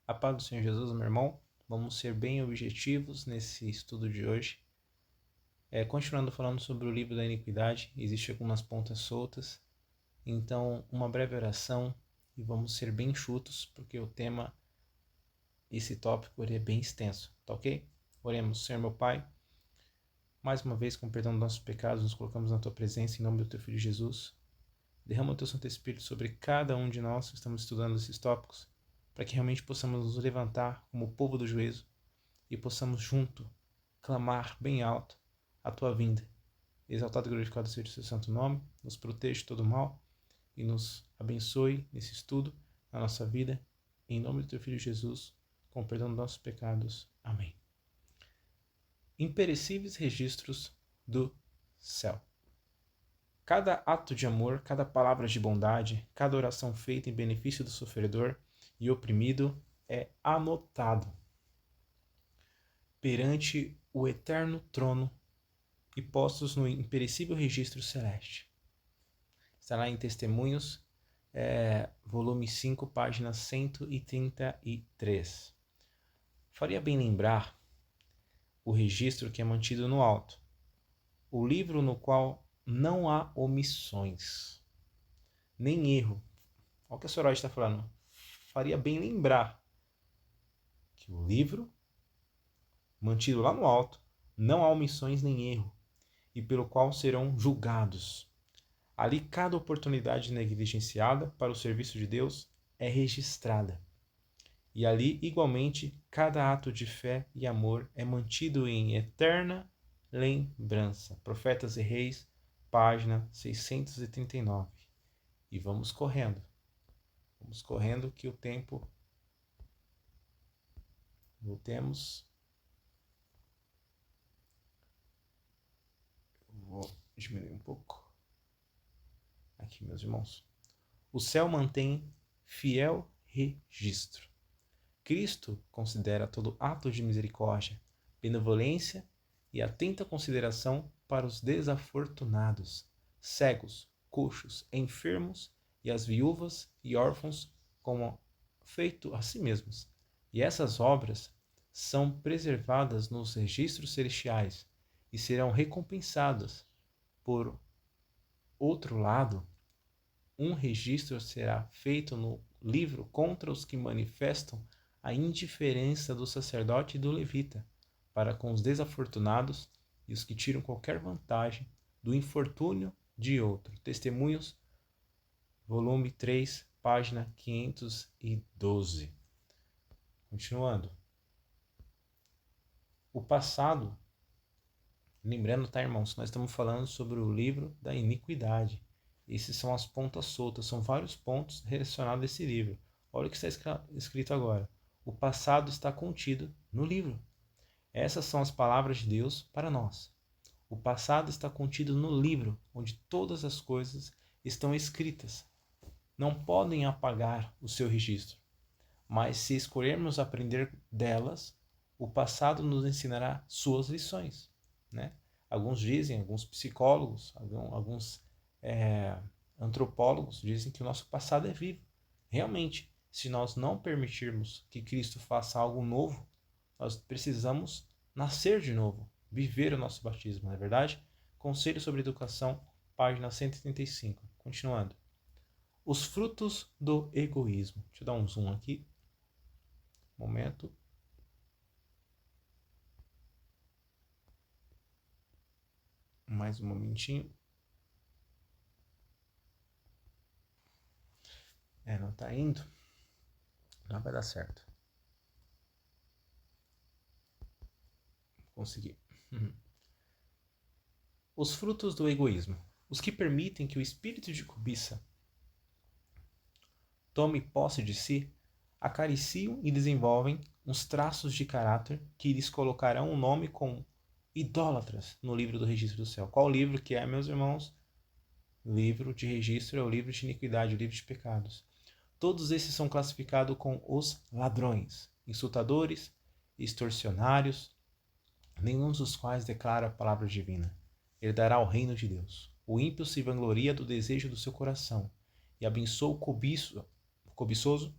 A paz do Senhor Jesus, meu irmão. Vamos ser bem objetivos nesse estudo de hoje. Continuando falando sobre o livro da iniquidade, existem algumas pontas soltas. Então, uma breve oração e vamos ser bem enxutos, porque o tema, esse tópico, ele é bem extenso, tá ok? Oremos. Senhor meu Pai, mais uma vez, com perdão dos nossos pecados, nos colocamos na Tua presença, em nome do Teu Filho Jesus. Derrama o Teu Santo Espírito sobre cada um de nós que estamos estudando esses tópicos, para que realmente possamos nos levantar como povo do juízo e possamos junto clamar bem alto a Tua vinda. Exaltado e glorificado seja o Seu santo nome, nos proteja de todo mal e nos abençoe nesse estudo, na nossa vida, em nome do Teu Filho Jesus, com o perdão dos nossos pecados. Amém. Imperecíveis registros do céu. Cada ato de amor, cada palavra de bondade, cada oração feita em benefício do sofredor e oprimido é anotado perante o eterno trono e postos no imperecível registro celeste. Está lá em Testemunhos, volume 5, página 133. Faria bem lembrar o registro que é mantido no alto, o livro no qual não há omissões, nem erro. Olha o que a Soraya está falando. Faria bem lembrar que o livro, mantido lá no alto, não há omissões nem erro, e pelo qual serão julgados. Ali cada oportunidade negligenciada para o serviço de Deus é registrada. E ali, igualmente, cada ato de fé e amor é mantido em eterna lembrança. Profetas e Reis, página 639. E vamos correndo. Vamos correndo que o tempo... Voltemos. Vou diminuir um pouco. Aqui, meus irmãos. O céu mantém fiel registro. Cristo considera todo ato de misericórdia, benevolência e atenta consideração para os desafortunados, cegos, coxos, enfermos e as viúvas e órfãos como feito a si mesmos. E essas obras são preservadas nos registros celestiais e serão recompensadas. Por outro lado, um registro será feito no livro contra os que manifestam a indiferença do sacerdote e do levita para com os desafortunados e os que tiram qualquer vantagem do infortúnio de outro. Testemunhos, volume 3, página 512. Continuando. O passado, lembrando, tá, irmãos, nós estamos falando sobre o livro da iniquidade. Esses são as pontas soltas, são vários pontos relacionados a esse livro. Olha o que está escrito agora. O passado está contido no livro. Essas são as palavras de Deus para nós. O passado está contido no livro, onde todas as coisas estão escritas. Não podem apagar o seu registro. Mas se escolhermos aprender delas, o passado nos ensinará suas lições, né? Alguns dizem, alguns psicólogos, alguns antropólogos dizem que o nosso passado é vivo. Realmente, se nós não permitirmos que Cristo faça algo novo, nós precisamos nascer de novo, viver o nosso batismo, não é verdade? Conselho sobre Educação, página 135. Continuando. Os frutos do egoísmo. Deixa eu dar um zoom aqui. Momento. Mais um momentinho. Não tá indo. Não vai dar certo. Consegui. Os frutos do egoísmo. Os que permitem que o espírito de cobiça tome posse de si, acariciam e desenvolvem uns traços de caráter que lhes colocarão um nome como idólatras no livro do registro do céu. Qual livro que é, meus irmãos? O livro de registro é o livro de iniquidade, o livro de pecados. Todos esses são classificados com os ladrões, insultadores, extorsionários, nenhum dos quais declara a palavra divina. Herdará o reino de Deus. O ímpio se vangloria do desejo do seu coração e abençoa o cobiçoso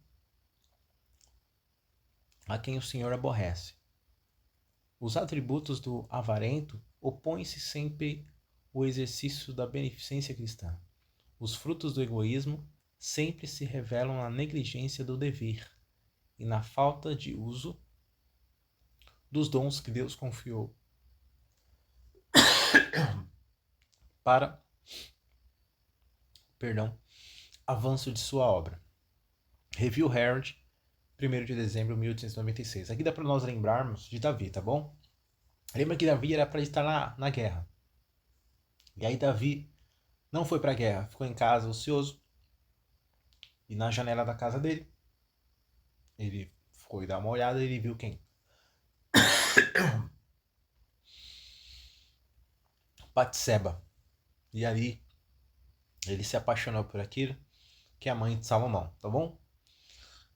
a quem o Senhor aborrece. Os atributos do avarento opõem-se sempre ao exercício da beneficência cristã. Os frutos do egoísmo sempre se revelam na negligência do dever e na falta de uso dos dons que Deus confiou para, avanço de sua obra. Review Herald, 1º de dezembro de 1896. Aqui dá para nós lembrarmos de Davi, tá bom? Lembra que Davi era para estar na guerra. E aí Davi não foi para a guerra, ficou em casa ocioso. E na janela da casa dele, ele foi dar uma olhada e ele viu quem? Batseba. E ali ele se apaixonou por aquilo, que é a mãe de Salomão, tá bom?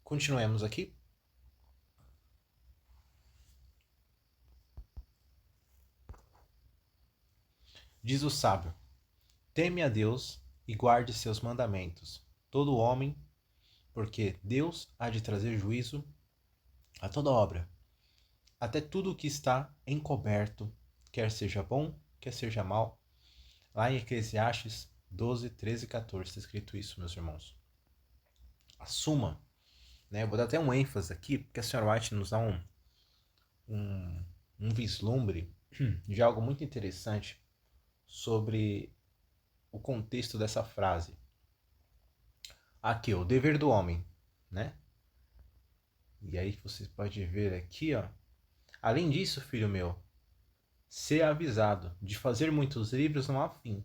Continuemos aqui. Diz o sábio: teme a Deus e guarde seus mandamentos, todo homem, porque Deus há de trazer juízo a toda obra, até tudo o que está encoberto, quer seja bom, quer seja mal. Lá em Eclesiastes 12, 13 e 14 está escrito isso, meus irmãos. Assuma, né? Eu vou dar até um ênfase aqui, porque a senhora White nos dá um vislumbre de algo muito interessante sobre o contexto dessa frase. Aqui, o dever do homem, né? E aí você pode ver aqui, ó. Além disso, filho meu, ser avisado de fazer muitos livros não há fim,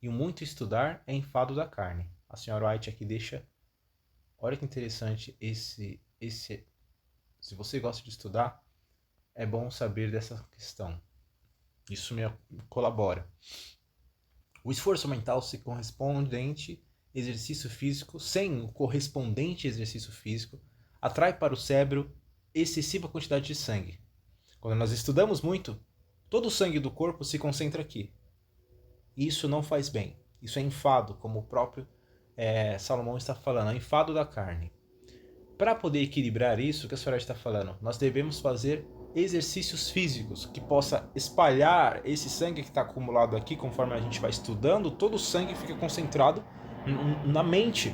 e o muito estudar é enfado da carne. A senhora White aqui deixa. Olha que interessante esse. Se você gosta de estudar, é bom saber dessa questão. Isso me colabora. O esforço mental se correspondente exercício físico, sem o correspondente exercício físico, atrai para o cérebro excessiva quantidade de sangue. Quando nós estudamos muito, todo o sangue do corpo se concentra aqui. Isso não faz bem. Isso é enfado, como o próprio Salomão está falando, é enfado da carne. Para poder equilibrar isso, o que a senhora está falando, nós devemos fazer exercícios físicos que possa espalhar esse sangue que está acumulado aqui, conforme a gente vai estudando, todo o sangue fica concentrado na mente.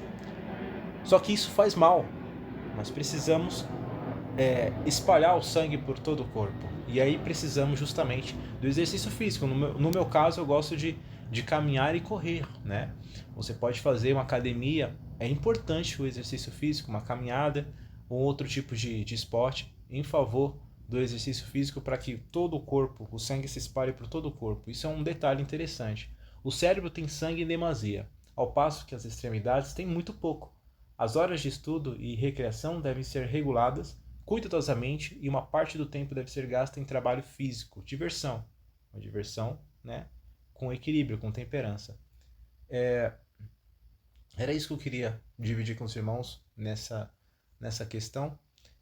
Só que isso faz mal. Nós precisamos espalhar o sangue por todo o corpo. E aí precisamos justamente do exercício físico. No meu caso, eu gosto de caminhar e correr, né? Você pode fazer uma academia. É importante o exercício físico, uma caminhada ou outro tipo de esporte em favor do exercício físico para que todo o corpo, o sangue se espalhe por todo o corpo. Isso é um detalhe interessante. O cérebro tem sangue em demasia, ao passo que as extremidades têm muito pouco. As horas de estudo e recreação devem ser reguladas cuidadosamente e uma parte do tempo deve ser gasta em trabalho físico, diversão. Uma diversão, né, com equilíbrio, com temperança. Era isso que eu queria dividir com os irmãos nessa questão.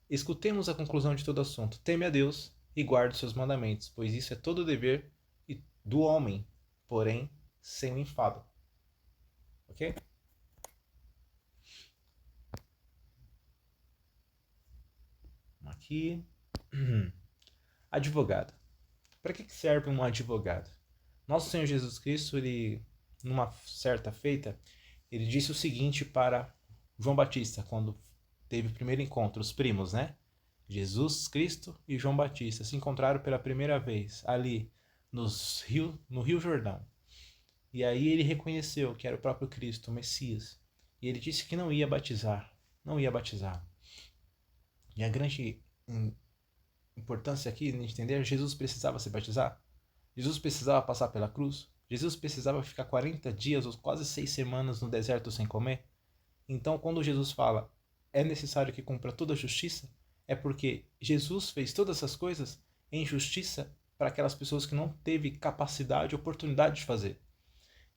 Escutemos a conclusão de todo assunto. Teme a Deus e guarde os seus mandamentos, pois isso é todo o dever do homem, porém sem o enfado. Ok? Aqui. Advogado. Para que serve um advogado? Nosso Senhor Jesus Cristo, ele, numa certa feita, ele disse o seguinte para João Batista, quando teve o primeiro encontro, os primos, né? Jesus Cristo e João Batista se encontraram pela primeira vez ali no Rio Jordão. E aí ele reconheceu que era o próprio Cristo, o Messias. E ele disse que não ia batizar. Não ia batizar. E a grande importância aqui de entender, Jesus precisava se batizar. Jesus precisava passar pela cruz. Jesus precisava ficar 40 dias ou quase 6 semanas no deserto sem comer. Então, quando Jesus fala, é necessário que cumpra toda a justiça, é porque Jesus fez todas essas coisas em justiça para aquelas pessoas que não teve capacidade, oportunidade de fazer.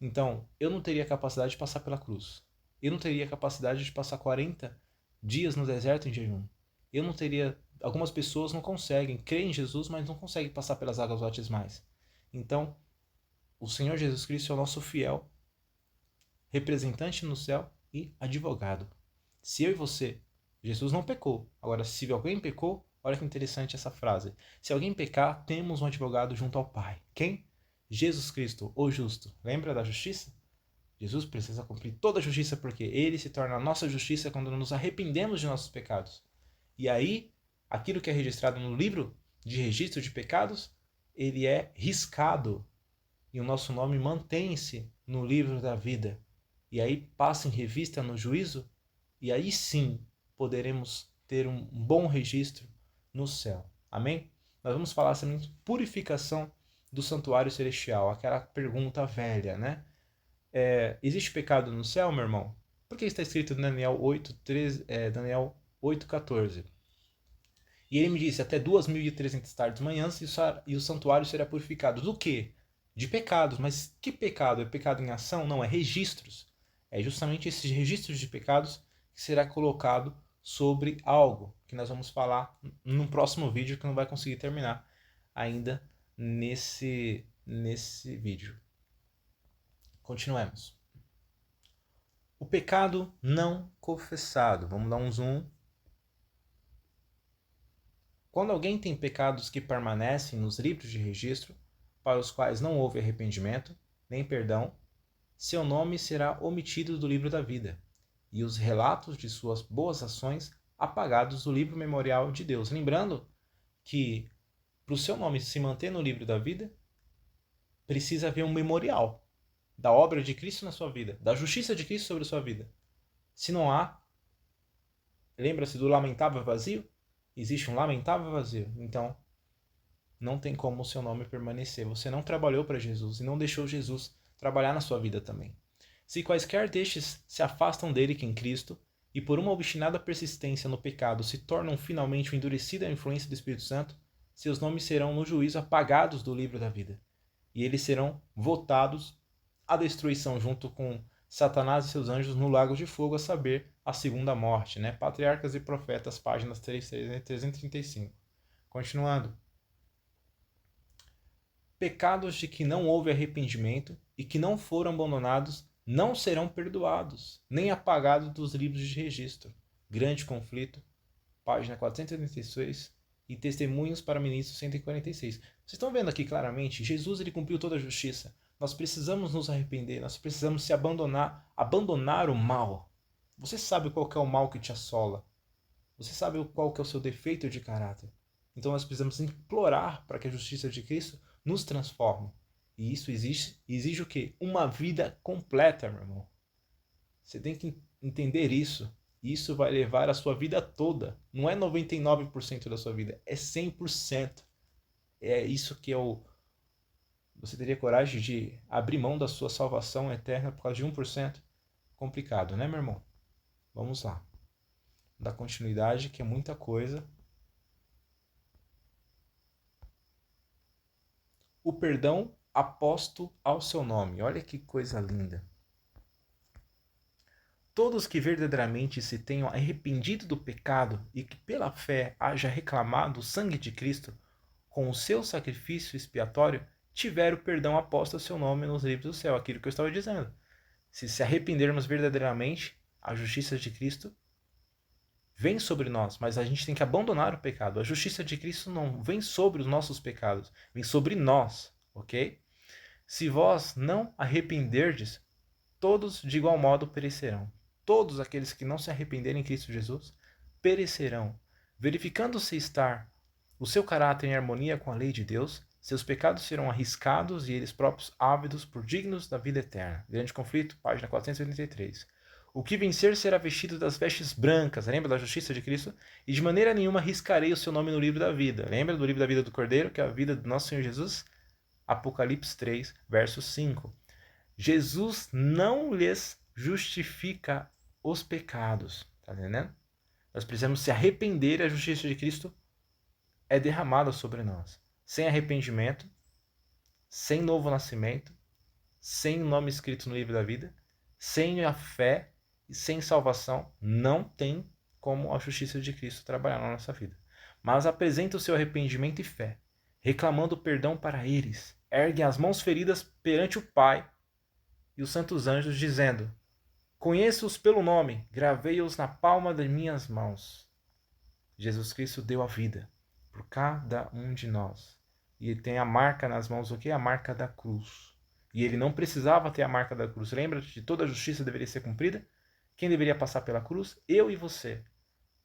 Então, eu não teria capacidade de passar pela cruz. Eu não teria capacidade de passar 40 dias no deserto em jejum. Eu não teria... Algumas pessoas não conseguem crer em Jesus, mas não conseguem passar pelas águas batismais. Então, o Senhor Jesus Cristo é o nosso fiel representante no céu e advogado. Se eu e você, Jesus não pecou. Agora, se alguém pecou, Olha que interessante essa frase. Se alguém pecar, temos um advogado junto ao Pai. Quem? Jesus Cristo, o justo. Lembra da justiça? Jesus precisa cumprir toda a justiça porque ele se torna a nossa justiça quando nos arrependemos de nossos pecados. E aí, aquilo que é registrado no livro de registro de pecados, ele é riscado e o nosso nome mantém-se no livro da vida. E aí passa em revista no juízo e aí sim poderemos ter um bom registro no céu. Amém? Nós vamos falar sobre purificação do santuário celestial, aquela pergunta velha, né? Existe pecado no céu, meu irmão? Porque está escrito em Daniel 8:14. E ele me disse, até 2.300 tardes manhãs e o santuário será purificado. Do quê? De pecados. Mas que pecado? É pecado em ação? Não, é registros. É justamente esses registros de pecados que será colocado sobre algo que nós vamos falar no próximo vídeo, que não vai conseguir terminar ainda nesse vídeo. Continuemos. O pecado não confessado. Vamos dar um zoom. Quando alguém tem pecados que permanecem nos livros de registro, para os quais não houve arrependimento, nem perdão, seu nome será omitido do livro da vida, e os relatos de suas boas ações apagados do livro memorial de Deus. Lembrando que, para o seu nome se manter no livro da vida, precisa haver um memorial da obra de Cristo na sua vida, da justiça de Cristo sobre a sua vida. Se não há, lembra-se do lamentável vazio? Existe um lamentável vazio. Então, não tem como o seu nome permanecer. Você não trabalhou para Jesus e não deixou Jesus trabalhar na sua vida também. Se quaisquer destes se afastam dele que em Cristo, e por uma obstinada persistência no pecado se tornam finalmente endurecida a influência do Espírito Santo, seus nomes serão no juízo apagados do livro da vida. E eles serão votados à destruição junto com Satanás e seus anjos no lago de fogo, a saber, a segunda morte, né? Patriarcas e Profetas, páginas 335. Continuando. Pecados de que não houve arrependimento e que não foram abandonados não serão perdoados, nem apagados dos livros de registro. Grande Conflito, página 486, e Testemunhos para Ministros 146. Vocês estão vendo aqui claramente, Jesus ele cumpriu toda a justiça. Nós precisamos nos arrepender, nós precisamos se abandonar o mal. Você sabe qual que é o mal que te assola. Você sabe qual que é o seu defeito de caráter. Então nós precisamos implorar para que a justiça de Cristo nos transforme. E isso exige o quê? Uma vida completa, meu irmão. Você tem que entender isso. Isso vai levar a sua vida toda. Não é 99% da sua vida, é 100%. É isso que é o... Você teria coragem de abrir mão da sua salvação eterna por causa de 1%? Complicado, né, meu irmão? Vamos lá. Dar continuidade, que é muita coisa. O perdão aposto ao seu nome. Olha que coisa linda. Todos que verdadeiramente se tenham arrependido do pecado e que pela fé haja reclamado o sangue de Cristo com o seu sacrifício expiatório, tiveram o perdão aposto ao seu nome nos livros do céu. Aquilo que eu estava dizendo. Se arrependermos verdadeiramente, a justiça de Cristo vem sobre nós, mas a gente tem que abandonar o pecado. A justiça de Cristo não vem sobre os nossos pecados, vem sobre nós, ok? Se vós não arrependerdes, todos de igual modo perecerão. Todos aqueles que não se arrependerem em Cristo Jesus perecerão. Verificando-se estar o seu caráter em harmonia com a lei de Deus, seus pecados serão arriscados e eles próprios ávidos por dignos da vida eterna. Grande Conflito, página 483. O que vencer será vestido das vestes brancas, lembra da justiça de Cristo? E de maneira nenhuma riscarei o seu nome no livro da vida. Lembra do livro da vida do Cordeiro, que é a vida do nosso Senhor Jesus? Apocalipse 3, verso 5. Jesus não lhes justifica os pecados. Tá entendendo? Nós precisamos se arrepender e a justiça de Cristo é derramada sobre nós. Sem arrependimento, sem novo nascimento, sem o nome escrito no livro da vida, sem a fé e sem salvação, não tem como a justiça de Cristo trabalhar na nossa vida. Mas apresenta o seu arrependimento e fé, reclamando perdão para eles. Erguem as mãos feridas perante o Pai e os santos anjos, dizendo: conheço-os pelo nome, gravei-os na palma de minhas mãos. Jesus Cristo deu a vida. por cada um de nós. E ele tem a marca nas mãos, o que? A marca da cruz. E ele não precisava ter a marca da cruz. Lembra de toda a justiça deveria ser cumprida? Quem deveria passar pela cruz? Eu e você.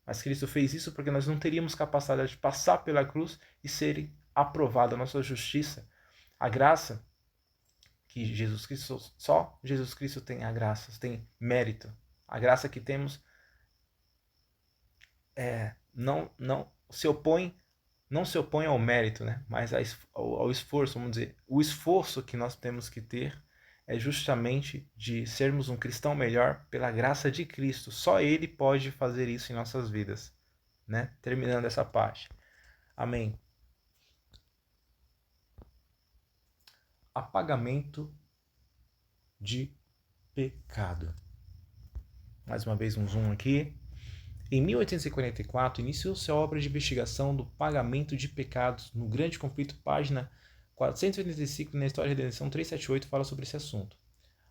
Mas Cristo fez isso porque nós não teríamos capacidade de passar pela cruz e ser aprovada a nossa justiça. A graça que Jesus Cristo, só Jesus Cristo tem a graça, tem mérito. A graça que temos não se opõe ao mérito, né? Mas ao esforço, vamos dizer. O esforço que nós temos que ter é justamente de sermos um cristão melhor pela graça de Cristo. Só Ele pode fazer isso em nossas vidas, né? Terminando essa parte. Amém. Apagamento de pecado. Mais uma vez um zoom aqui. Em 1844, iniciou-se a obra de investigação do pagamento de pecados no Grande Conflito, página 485, na História da Redenção 378, fala sobre esse assunto.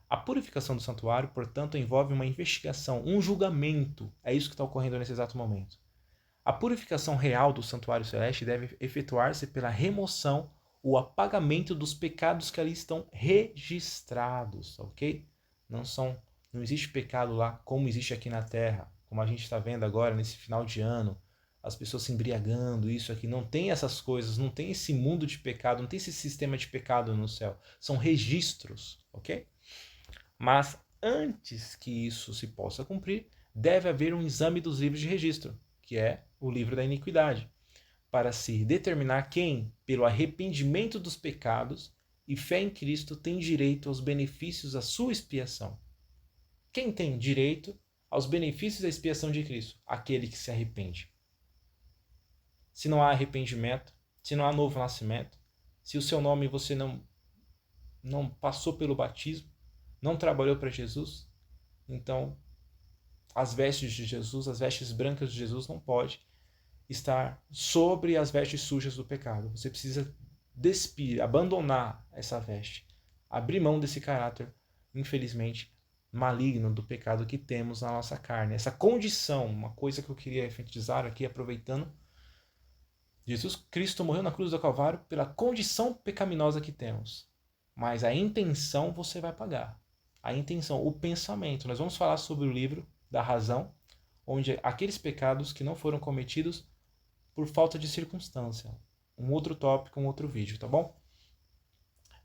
A purificação do santuário, portanto, envolve uma investigação, um julgamento. É isso que está ocorrendo nesse exato momento. A purificação real do santuário celeste deve efetuar-se pela remoção ou apagamento dos pecados que ali estão registrados, ok? Não existe pecado lá como existe aqui na Terra, como a gente está vendo agora nesse final de ano, as pessoas se embriagando, isso aqui. Não tem essas coisas, não tem esse mundo de pecado, não tem esse sistema de pecado no céu. São registros, ok? Mas antes que isso se possa cumprir, deve haver um exame dos livros de registro, que é o livro da iniquidade, para se determinar quem, pelo arrependimento dos pecados e fé em Cristo, tem direito aos benefícios da sua expiação. Quem tem direito aos benefícios da expiação de Cristo? Aquele que se arrepende. Se não há arrependimento, se não há novo nascimento, se o seu nome você não passou pelo batismo, não trabalhou para Jesus, então as vestes de Jesus, as vestes brancas de Jesus não pode estar sobre as vestes sujas do pecado. Você precisa despir, abandonar essa veste, abrir mão desse caráter, infelizmente, maligno do pecado que temos na nossa carne. Essa condição, uma coisa que eu queria enfatizar aqui, aproveitando, Jesus Cristo morreu na cruz do Calvário pela condição pecaminosa que temos. Mas a intenção você vai pagar. A intenção, o pensamento. Nós vamos falar sobre o livro da razão, onde aqueles pecados que não foram cometidos por falta de circunstância. Um outro tópico, um outro vídeo, tá bom?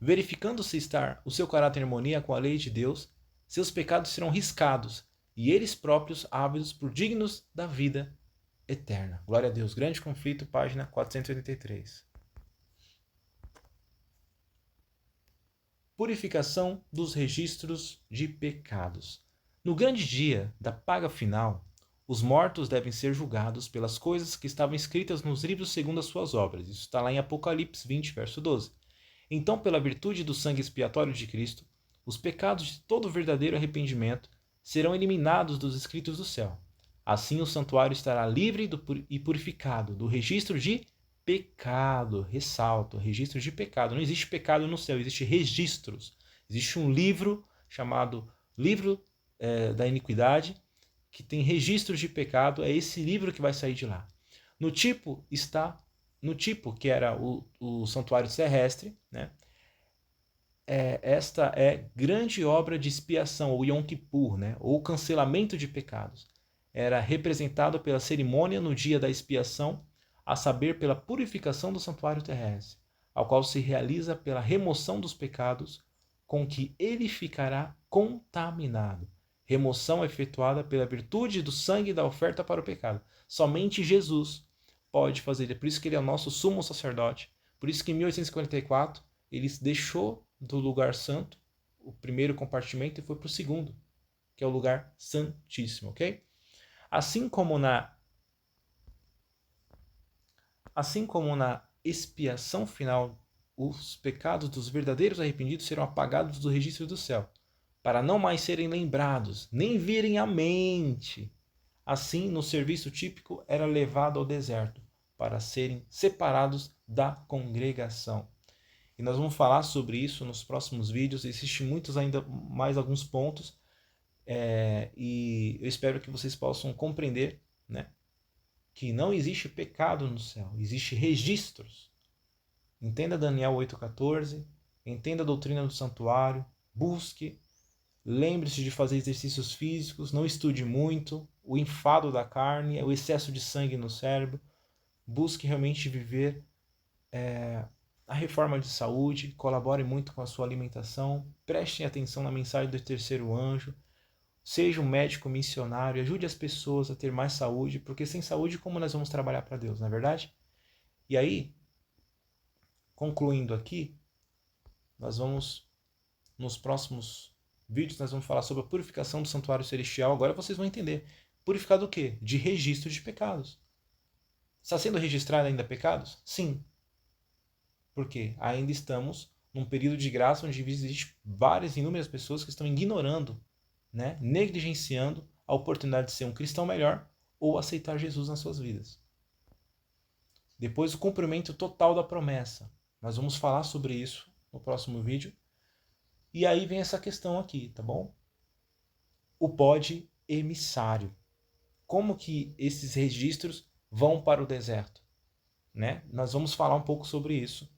Verificando se estar o seu caráter em harmonia com a lei de Deus, seus pecados serão riscados e eles próprios ávidos por dignos da vida eterna. Glória a Deus. Grande Conflito, página 483. Purificação dos registros de pecados. No grande dia da paga final, os mortos devem ser julgados pelas coisas que estavam escritas nos livros segundo as suas obras. Isso está lá em Apocalipse 20, verso 12. Então, pela virtude do sangue expiatório de Cristo, os pecados de todo verdadeiro arrependimento serão eliminados dos escritos do céu. Assim o santuário estará livre e purificado do registro de pecado. Ressalto, registro de pecado. Não existe pecado no céu, existe registros. Existe um livro chamado Livro da Iniquidade, que tem registros de pecado. É esse livro que vai sair de lá. No tipo, que era o santuário terrestre, né? Esta é grande obra de expiação, o Yom Kippur, né? Ou cancelamento de pecados. Era representado pela cerimônia no dia da expiação, a saber, pela purificação do santuário terrestre, ao qual se realiza pela remoção dos pecados, com que ele ficará contaminado. Remoção efetuada pela virtude do sangue da oferta para o pecado. Somente Jesus pode fazer. É por isso que ele é o nosso sumo sacerdote. Por isso que em 1844 ele deixou do lugar santo o primeiro compartimento e foi para o segundo, que é o lugar santíssimo, ok? Assim como na expiação final, os pecados dos verdadeiros arrependidos serão apagados do registro do céu, para não mais serem lembrados, nem virem à mente. Assim, no serviço típico, era levado ao deserto, para serem separados da congregação. E nós vamos falar sobre isso nos próximos vídeos. Existem muitos ainda mais alguns pontos. E eu espero que vocês possam compreender, né, que não existe pecado no céu, existe registros. Entenda Daniel 8,14, entenda a doutrina do santuário, busque, lembre-se de fazer exercícios físicos, não estude muito, o enfado da carne, o excesso de sangue no cérebro, busque realmente viver a reforma de saúde, colabore muito com a sua alimentação, preste atenção na mensagem do terceiro anjo, seja um médico missionário, ajude as pessoas a ter mais saúde, porque sem saúde como nós vamos trabalhar para Deus, não é verdade? E aí, concluindo aqui, nós vamos, nos próximos vídeos, nós vamos falar sobre a purificação do santuário celestial. Agora vocês vão entender. Purificar do quê? De registro de pecados. Está sendo registrado ainda pecados? Sim. Porque ainda estamos num período de graça onde existem várias, inúmeras pessoas que estão ignorando, né, negligenciando a oportunidade de ser um cristão melhor ou aceitar Jesus nas suas vidas. Depois, o cumprimento total da promessa. Nós vamos falar sobre isso no próximo vídeo. E aí vem essa questão aqui, tá bom? O bode emissário. Como que esses registros vão para o deserto, né? Nós vamos falar um pouco sobre isso.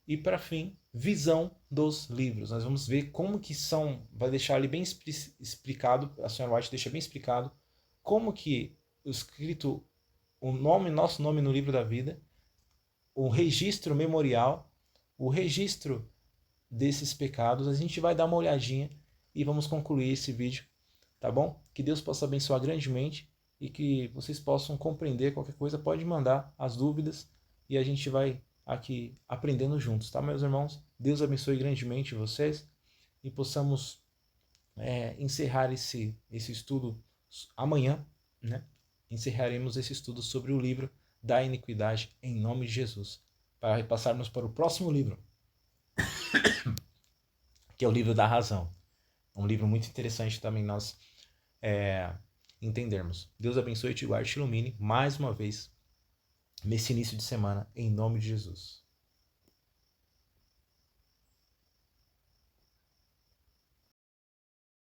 E para fim, visão dos livros. Nós vamos ver como que são, vai deixar ali bem explicado, a senhora White deixa bem explicado como que o escrito, o nome, nosso nome no livro da vida, o registro memorial, o registro desses pecados. A gente vai dar uma olhadinha e vamos concluir esse vídeo, tá bom? Que Deus possa abençoar grandemente e que vocês possam compreender qualquer coisa, pode mandar as dúvidas e a gente vai aqui aprendendo juntos, tá, meus irmãos? Deus abençoe grandemente vocês e possamos encerrar esse estudo amanhã, né? Encerraremos esse estudo sobre o livro da iniquidade em nome de Jesus, para passarmos para o próximo livro, que é o livro da razão. Um livro muito interessante também nós entendermos. Deus abençoe, te guarde, te ilumine mais uma vez nesse início de semana, em nome de Jesus.